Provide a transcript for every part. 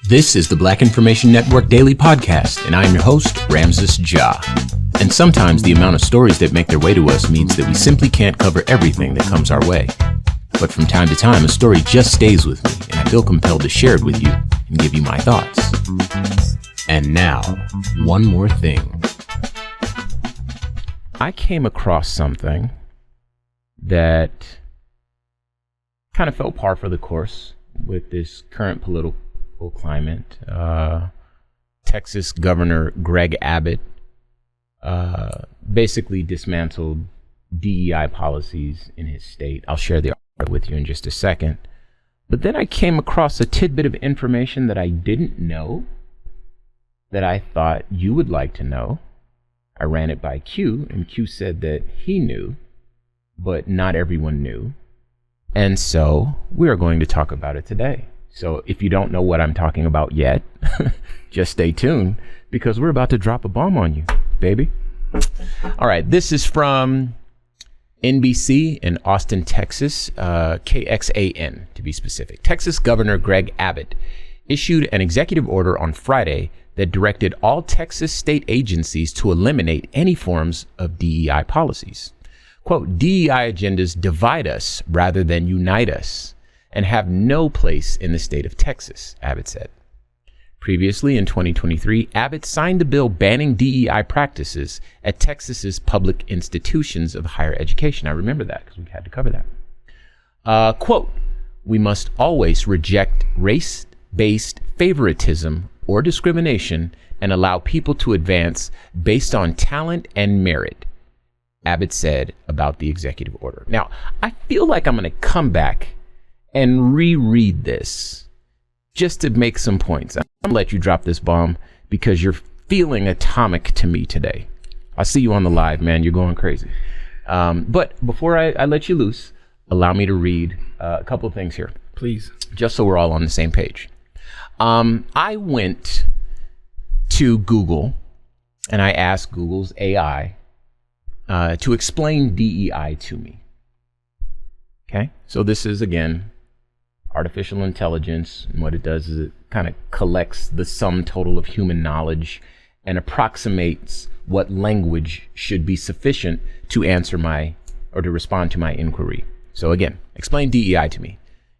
This is the Black Information Network Daily Podcast, and I'm your host, Ramses Ja. And sometimes the amount of stories that make their way to us means that we simply can't cover everything that comes our way. But from time to time, a story just stays with me, and I feel compelled to share it with you and give you my thoughts. And now, one more thing. I came across something that kind of felt par for the course with this current political climate. Texas Governor Greg Abbott basically dismantled DEI policies in his state. I'll share the article with you in just a second. But then I came across a tidbit of information that I didn't know that I thought you would like to know. I ran it by Q, and Q said that he knew, but not everyone knew. And so we are going to talk about it today. So if you don't know what I'm talking about yet, just stay tuned because we're about to drop a bomb on you, baby. All right, this is from NBC in Austin, Texas, KXAN to be specific. Texas Governor Greg Abbott issued an executive order on Friday that directed all Texas state agencies to eliminate any forms of DEI policies. Quote, DEI agendas divide us rather than unite us and have no place in the state of Texas, Abbott said. Previously, in 2023, Abbott signed a bill banning DEI practices at Texas's public institutions of higher education. I remember that because we had to cover that. Quote, we must always reject race-based favoritism or discrimination and allow people to advance based on talent and merit, Abbott said about the executive order. Now, I feel like I'm going to come back and reread this just to make some points. I'm going to let you drop this bomb because you're feeling atomic to me today. I see you on the live, man. You're going crazy. But before I let you loose, allow me to read a couple of things here. Please. Just so we're all on the same page. I went to Google and I asked Google's AI to explain DEI to me. Okay, so this is, again, artificial intelligence. And what it does is it kind of collects the sum total of human knowledge and approximates what language should be sufficient to answer to respond to my inquiry. So again, explain DEI to me.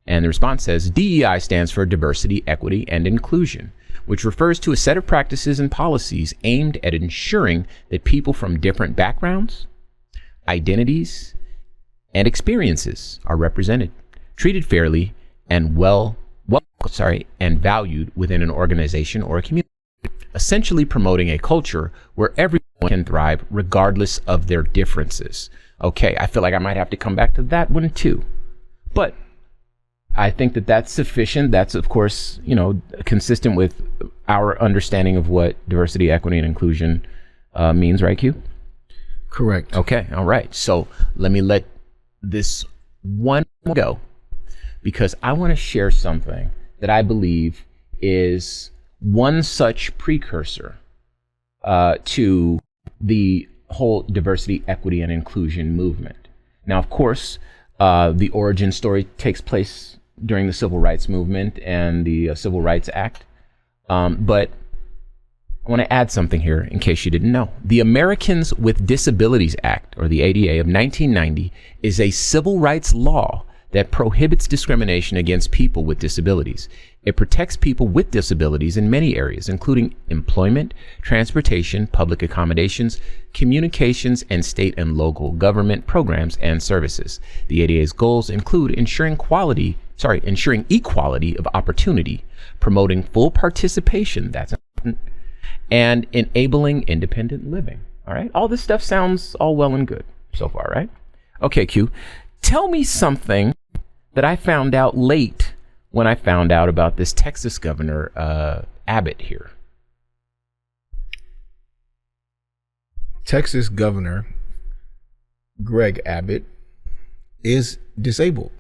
And the response says, DEI stands for diversity, equity, and inclusion, which refers to a set of practices and policies aimed at ensuring that people from different backgrounds, identities, and experiences are represented, treated fairly, and and valued within an organization or a community, essentially promoting a culture where everyone can thrive regardless of their differences. Okay, I feel like I might have to come back to that one too. But I think that that's sufficient. That's, of course, consistent with our understanding of what diversity, equity, and inclusion means, right, Q? Correct. Okay, all right. So let me let this one go because I want to share something that I believe is one such precursor to the whole diversity, equity, and inclusion movement. Now, of course, the origin story takes place during the Civil Rights Movement and the Civil Rights Act. But I want to add something here in case you didn't know. The Americans with Disabilities Act, or the ADA of 1990, is a civil rights law that prohibits discrimination against people with disabilities. It protects people with disabilities in many areas, including employment, transportation, public accommodations, communications, and state and local government programs and services. The ADA's goals include ensuring equality of opportunity, promoting full participation, that's important, and enabling independent living. All right, all this stuff sounds all well and good so far, right? Okay, Q, tell me something that I found out late when I found out about this Texas Governor Abbott here. Texas Governor Greg Abbott is disabled.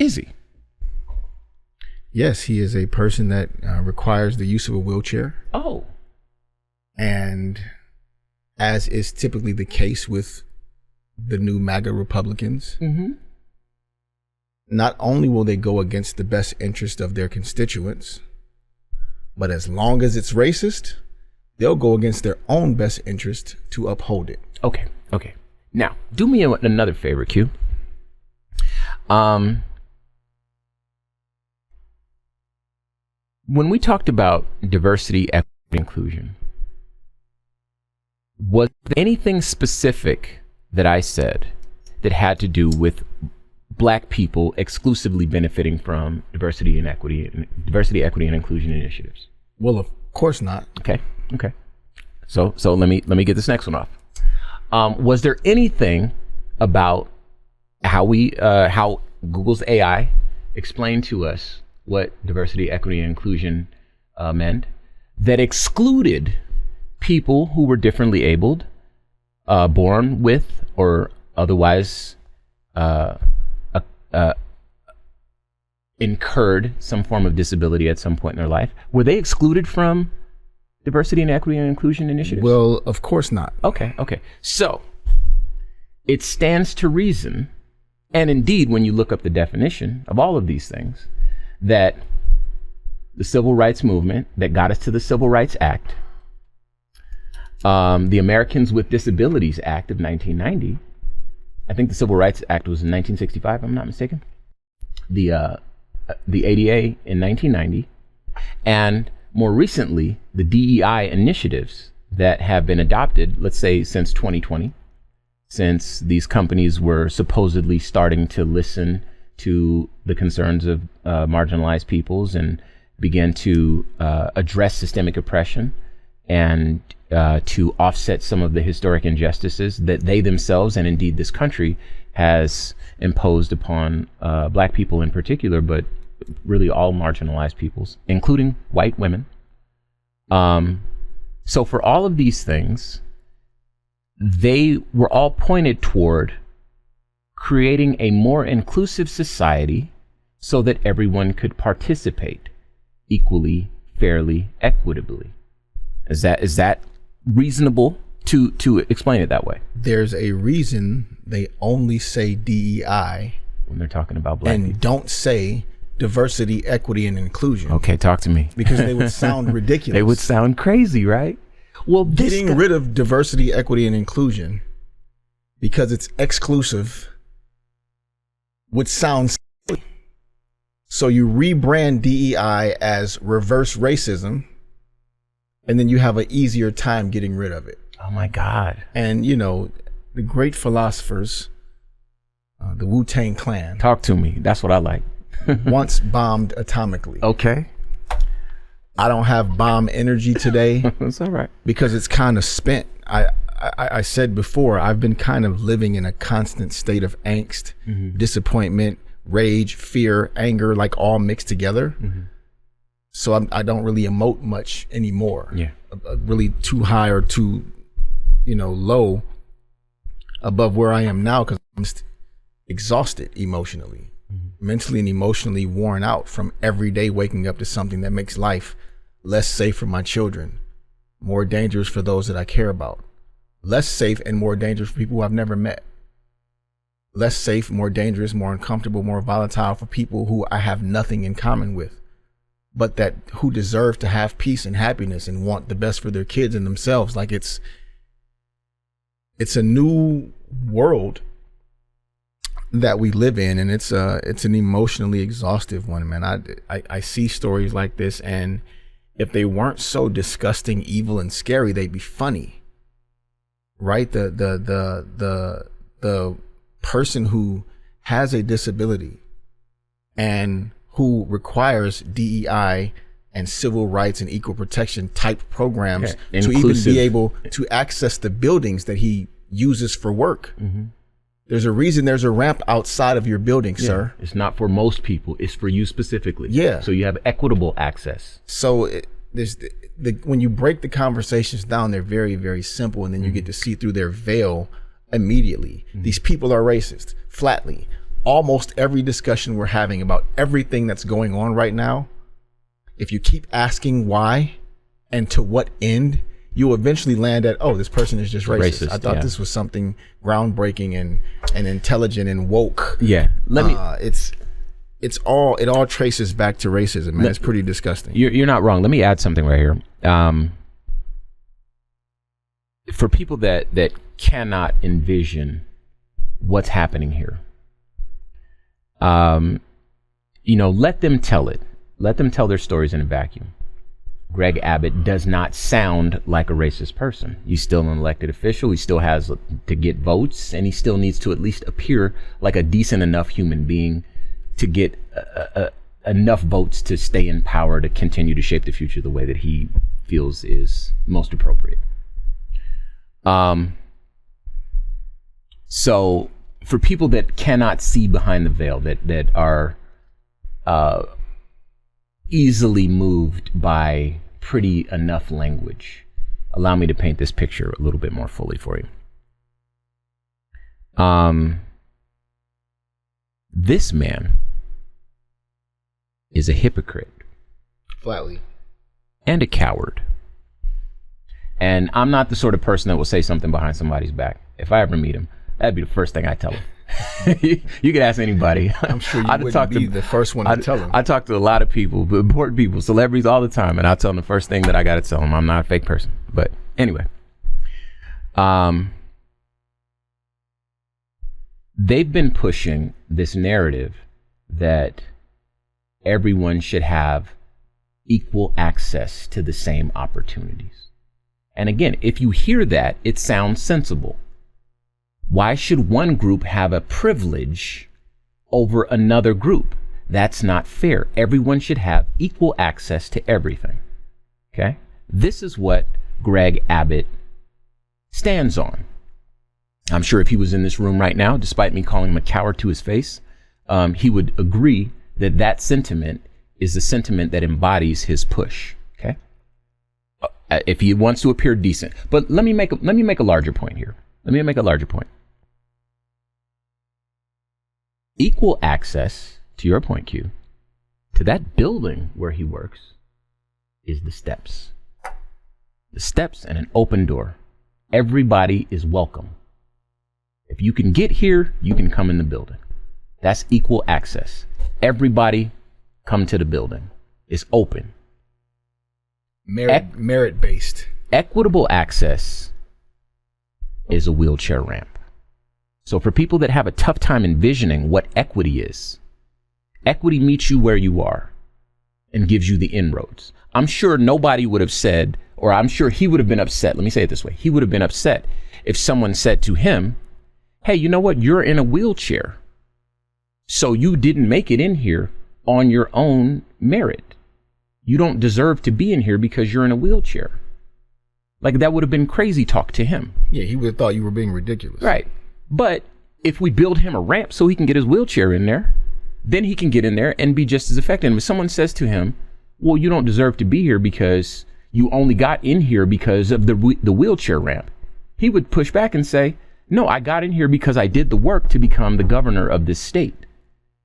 Is he? Yes, he is a person that requires the use of a wheelchair. Oh. And as is typically the case with the new MAGA Republicans, not only will they go against the best interest of their constituents, But as long as it's racist, they'll go against their own best interest to uphold it. Okay. Now, do me another favor, Q. When we talked about diversity, equity, and inclusion, was there anything specific that I said that had to do with Black people exclusively benefiting from diversity, equity, and inclusion initiatives? Well, of course not. Okay. So let me get this next one off. Was there anything about how Google's AI explained to us what diversity, equity, and inclusion meant that excluded people who were differently abled, born with or otherwise incurred some form of disability at some point in their life? Were they excluded from diversity and equity and inclusion initiatives? Well, of course not. Okay. So it stands to reason, and indeed, when you look up the definition of all of these things, that the civil rights movement that got us to the Civil Rights Act, the Americans with Disabilities Act of 1990, I think the Civil Rights Act was in 1965, if I'm not mistaken, the ADA in 1990, and more recently, the DEI initiatives that have been adopted, let's say since 2020, since these companies were supposedly starting to listen to the concerns of marginalized peoples and began to address systemic oppression and to offset some of the historic injustices that they themselves and indeed this country has imposed upon Black people in particular, but really all marginalized peoples, including white women. So for all of these things, they were all pointed toward creating a more inclusive society so that everyone could participate equally, fairly, equitably. Is that reasonable to explain it that way? There's a reason they only say DEI when they're talking about Black and people. Don't say diversity, equity, and inclusion. Okay, talk to me. Because they would sound ridiculous. They would sound crazy, right? Well, getting rid of diversity, equity, and inclusion because it's exclusive would sound silly. So you rebrand DEI as reverse racism, and then you have an easier time getting rid of it. Oh my God. And you know, the great philosophers, the Wu-Tang Clan. Talk to me. That's what I like. Once bombed atomically. Okay. I don't have bomb energy today. That's all right. Because it's kind of spent. I said before, I've been kind of living in a constant state of angst, disappointment, rage, fear, anger, like all mixed together. So I don't really emote much anymore. Yeah. Really too high or too, low above where I am now because I'm exhausted emotionally, mentally and emotionally worn out from every day waking up to something that makes life less safe for my children, more dangerous for those that I care about, less safe and more dangerous for people who I've never met, less safe, more dangerous, more uncomfortable, more volatile for people who I have nothing in common with, but that who deserve to have peace and happiness and want the best for their kids and themselves. Like it's a new world that we live in, and it's an emotionally exhaustive one, man. I see stories like this, and if they weren't so disgusting, evil, and scary, they'd be funny, right? The person who has a disability and who requires DEI and civil rights and equal protection type programs to even be able to access the buildings that he uses for work. There's a reason there's a ramp outside of your building, sir. It's not for most people. It's for you specifically. Yeah. So you have equitable access. So there's when you break the conversations down, they're very, very simple, and then you get to see through their veil immediately. These people are racist, flatly. Almost every discussion we're having about everything that's going on right now, if you keep asking why and to what end, you'll eventually land at, oh, this person is just racist. I thought this was something groundbreaking and intelligent and woke. Yeah. Let me. It's it all traces back to racism, man. It's pretty disgusting. You're not wrong. Let me add something right here. For people that cannot envision what's happening here, let them tell it. Let them tell their stories in a vacuum. Greg Abbott does not sound like a racist person. He's still an elected official. He still has to get votes, and he still needs to at least appear like a decent enough human being to get enough votes to stay in power to continue to shape the future the way that he feels is most appropriate. So for people that cannot see behind the veil, that are easily moved by pretty enough language, allow me to paint this picture a little bit more fully for you. This man is a hypocrite. Flatly. And a coward. And I'm not the sort of person that will say something behind somebody's back. If I ever meet him, that'd be the first thing I tell him. You could ask anybody. I'm sure you wouldn't be the first one to tell them. I talk to a lot of people, important people, celebrities all the time, and I tell them the first thing that I got to tell them. I'm not a fake person. But anyway, they've been pushing this narrative that everyone should have equal access to the same opportunities. And again, if you hear that, it sounds sensible. Why should one group have a privilege over another group? That's not fair. Everyone should have equal access to everything. Okay? This is what Greg Abbott stands on. I'm sure if he was in this room right now, despite me calling him a coward to his face, he would agree that that sentiment is the sentiment that embodies his push. Okay? If he wants to appear decent. But let me make a larger point here. Equal access, to your point, Q, to that building where he works is the steps. The steps and an open door. Everybody is welcome. If you can get here, you can come in the building. That's equal access. Everybody come to the building. It's open. Merit-based. Equitable access is a wheelchair ramp. So for people that have a tough time envisioning what equity is, equity meets you where you are and gives you the inroads. I'm sure nobody would have said, or I'm sure he would have been upset. Let me say it this way. He would have been upset if someone said to him, hey, you know what? You're in a wheelchair. So you didn't make it in here on your own merit. You don't deserve to be in here because you're in a wheelchair. Like, that would have been crazy talk to him. Yeah, he would have thought you were being ridiculous. Right. But if we build him a ramp so he can get his wheelchair in there, then he can get in there and be just as effective. And if someone says to him, well, you don't deserve to be here because you only got in here because of the wheelchair ramp, he would push back and say, no, I got in here because I did the work to become the governor of this state.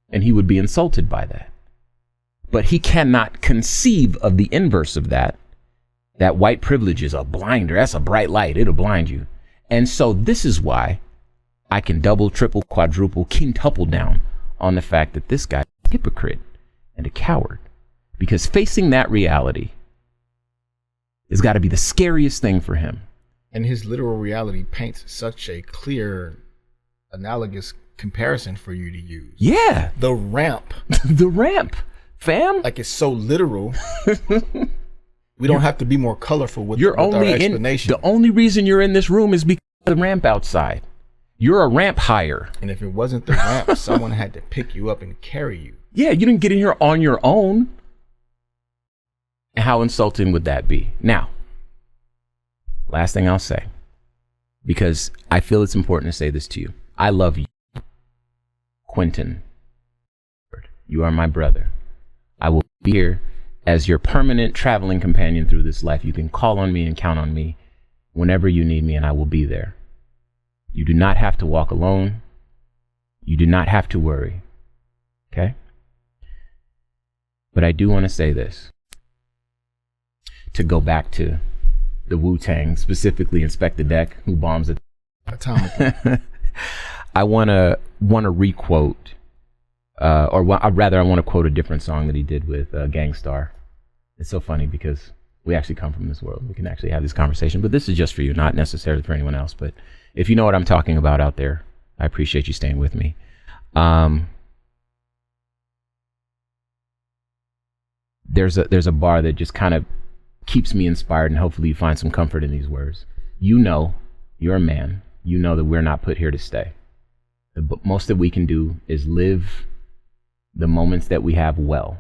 And he would be insulted by that. But he cannot conceive of the inverse of that. That white privilege is a blinder. That's a bright light. It'll blind you. And so this is why I can double, triple, quadruple, quintuple down on the fact that this guy is a hypocrite and a coward. Because facing that reality has got to be the scariest thing for him. And his literal reality paints such a clear, analogous comparison for you to use. Yeah. The ramp. The ramp, fam. Like, it's so literal. We don't have to be more colorful with our explanation. The only reason you're in this room is because of the ramp outside. You're a ramp hire. And if it wasn't the ramp, someone had to pick you up and carry you. Yeah, you didn't get in here on your own. And how insulting would that be? Now, last thing I'll say, because I feel it's important to say this to you. I love you, Quentin. You are my brother. I will be here as your permanent traveling companion through this life. You can call on me and count on me whenever you need me, and I will be there. You do not have to walk alone. You do not have to worry. Okay? But I do want to say this. To go back to the Wu-Tang, specifically Inspector Deck, who bombs it. Atomically. I want to requote or rather, I want to quote a different song that he did with Gangstar. It's so funny because we actually come from this world. We can actually have this conversation, but this is just for you, not necessarily for anyone else. But if you know what I'm talking about out there, I appreciate you staying with me. There's a bar that just kind of keeps me inspired, and hopefully you find some comfort in these words. You know, you're a man. You know that we're not put here to stay. The most that we can do is live the moments that we have well.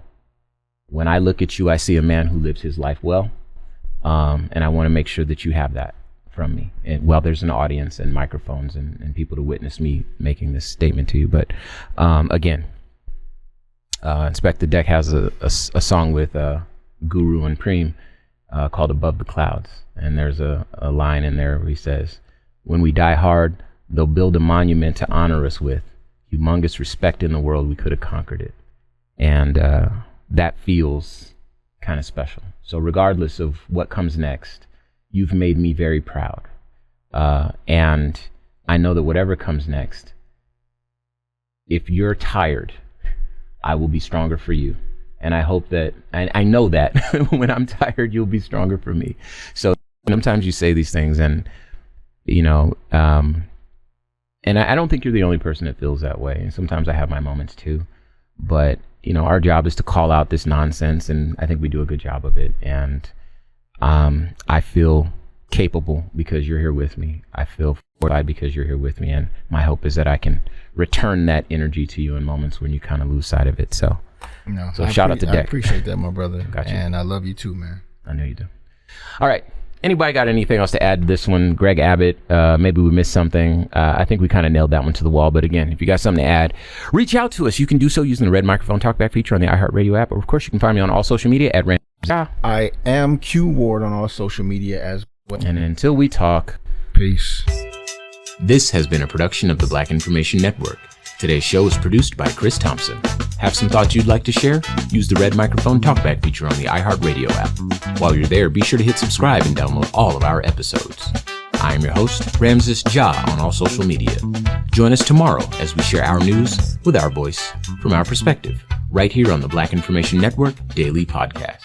When I look at you, I see a man who lives his life well, and I want to make sure that you have that from me. And well, there's an audience and microphones and people to witness me making this statement to you. But again, Inspector Deck has a song with Guru and Preem called Above the Clouds. And there's a line in there where he says, when we die hard, they'll build a monument to honor us with. Humongous respect in the world, we could have conquered it. And that feels kind of special. So regardless of what comes next, you've made me very proud. And I know that whatever comes next, if you're tired, I will be stronger for you. And I hope that, I know that when I'm tired, you'll be stronger for me. So sometimes you say these things and, you know, and I don't think you're the only person that feels that way. And sometimes I have my moments too. But, you know, our job is to call out this nonsense, and I think we do a good job of it. And I feel capable because you're here with me. I feel fortified because you're here with me. And my hope is that I can return that energy to you in moments when you kind of lose sight of it. So, shout out to Deck. I appreciate that, my brother. Got you. And I love you too, man. I know you do. All right. Anybody got anything else to add to this one? Greg Abbott, maybe we missed something. I think we kind of nailed that one to the wall. But again, if you got something to add, reach out to us. You can do so using the red microphone talkback feature on the iHeartRadio app. Or of course, you can find me on all social media at Rand. I am Q Ward on all social media as well. And until we talk, peace. This has been a production of the Black Information Network. Today's show is produced by Chris Thompson. Have some thoughts you'd like to share? Use the red microphone talkback feature on the iHeartRadio app. While you're there, be sure to hit subscribe and download all of our episodes. I am your host, Ramses Ja, on all social media. Join us tomorrow as we share our news with our voice from our perspective, right here on the Black Information Network Daily Podcast.